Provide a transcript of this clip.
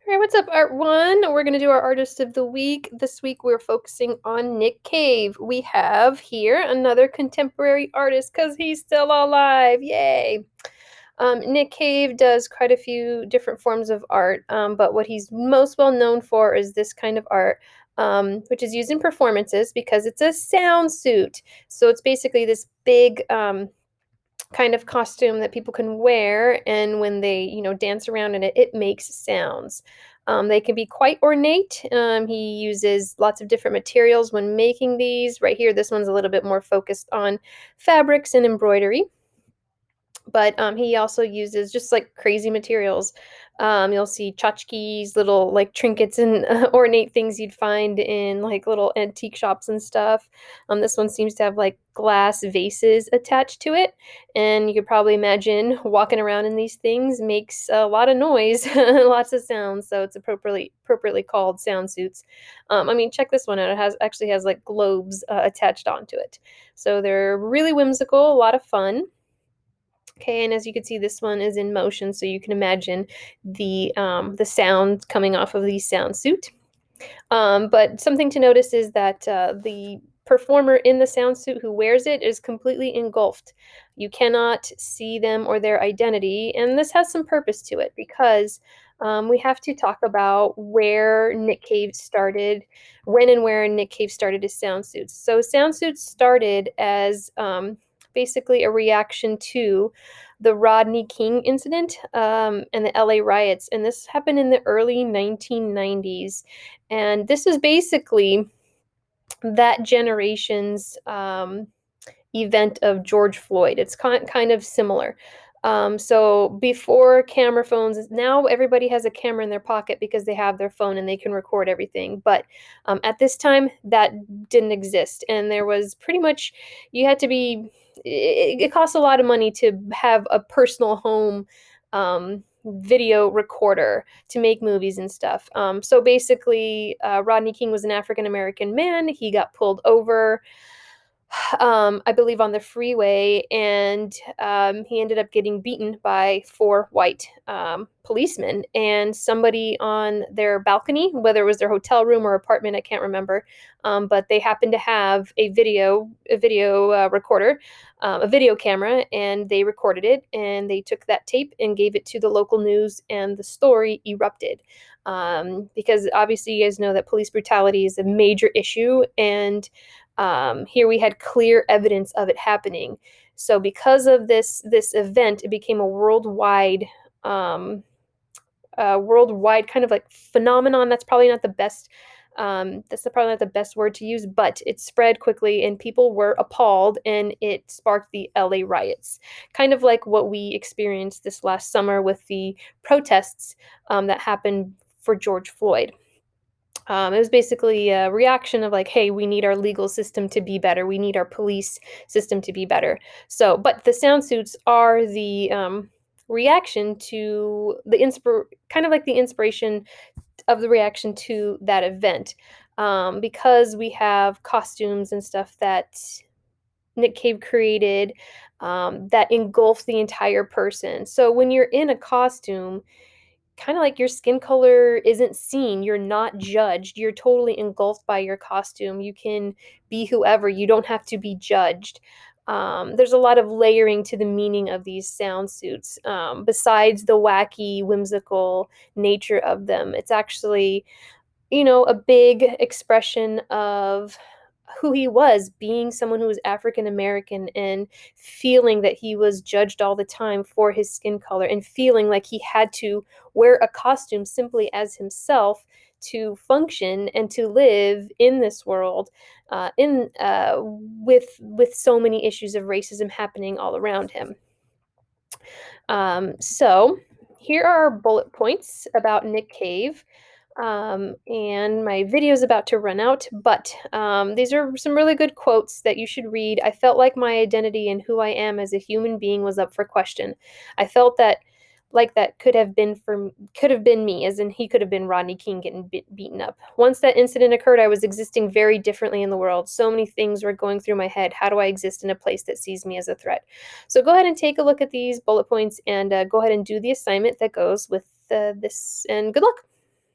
All right, what's up, Art One? We're going to do our Artist of the Week. This week we're focusing on Nick Cave. We have here another contemporary artist because he's still alive. Yay! Nick Cave does quite a few different forms of art, but what he's most well known for is this kind of art, which is used in performances because it's a sound suit. So it's basically this big kind of costume that people can wear, and when they dance around in it, it makes sounds. They can be quite ornate. He uses lots of different materials when making these. Right here, this one's a little bit more focused on fabrics and embroidery, but he also uses just like crazy materials. You'll see tchotchkes, little like trinkets and ornate things you'd find in like little antique shops and stuff. This one seems to have like glass vases attached to it, and you could probably imagine walking around in these things makes a lot of noise, lots of sounds. So it's appropriately called sound suits. I mean, check this one out. It actually has like globes attached onto it, so they're really whimsical, a lot of fun. Okay, and as you can see, this one is in motion, so you can imagine the sound coming off of the sound suit. But something to notice is that the performer in the sound suit who wears it is completely engulfed. You cannot see them or their identity, and this has some purpose to it because we have to talk about where Nick Cave started, when and where Nick Cave started his sound suits. So sound suits started as basically a reaction to the Rodney King incident and the LA riots, and this happened in the early 1990s. And this was basically that generation's event of George Floyd. It's kind of similar. So before camera phones, now everybody has a camera in their pocket because they have their phone and they can record everything. But at this time, that didn't exist, and there was pretty much you had to be. It costs a lot of money to have a personal home video recorder to make movies and stuff. So basically, Rodney King was an African American man. He got pulled over, I believe, on the freeway, and he ended up getting beaten by four white policemen. And somebody on their balcony, whether it was their hotel room or apartment, I can't remember, but they happened to have a video recorder, a video camera, and they recorded it. And they took that tape and gave it to the local news, and the story erupted. Because obviously, you guys know that police brutality is a major issue, and here we had clear evidence of it happening. So because of this event, it became a worldwide kind of like phenomenon. That's probably not the best. Probably not the best word to use, but it spread quickly and people were appalled, and it sparked the LA riots, kind of like what we experienced this last summer with the protests that happened for George Floyd. It was basically a reaction of like, hey, we need our legal system to be better. We need our police system to be better. So, but the sound suits are the reaction to kind of like the inspiration of the reaction to that event, because we have costumes and stuff that Nick Cave created that engulf the entire person. So when you're in a costume, kind of like your skin color isn't seen. You're not judged. You're totally engulfed by your costume. You can be whoever. You don't have to be judged. There's a lot of layering to the meaning of these sound suits. Besides the wacky, whimsical nature of them, it's actually, a big expression of who he was, being someone who was African American and feeling that he was judged all the time for his skin color and feeling like he had to wear a costume simply as himself to function and to live in this world, in with so many issues of racism happening all around him. So here are our bullet points about Nick Cave. And my video is about to run out, but these are some really good quotes that you should read. I felt like my identity and who I am as a human being was up for question. I felt that like that could have been me, as in he could have been Rodney King getting beaten up. Once that incident occurred, I was existing very differently in the world. So many things were going through my head. How do I exist in a place that sees me as a threat? So go ahead and take a look at these bullet points and go ahead and do the assignment that goes with this, and good luck.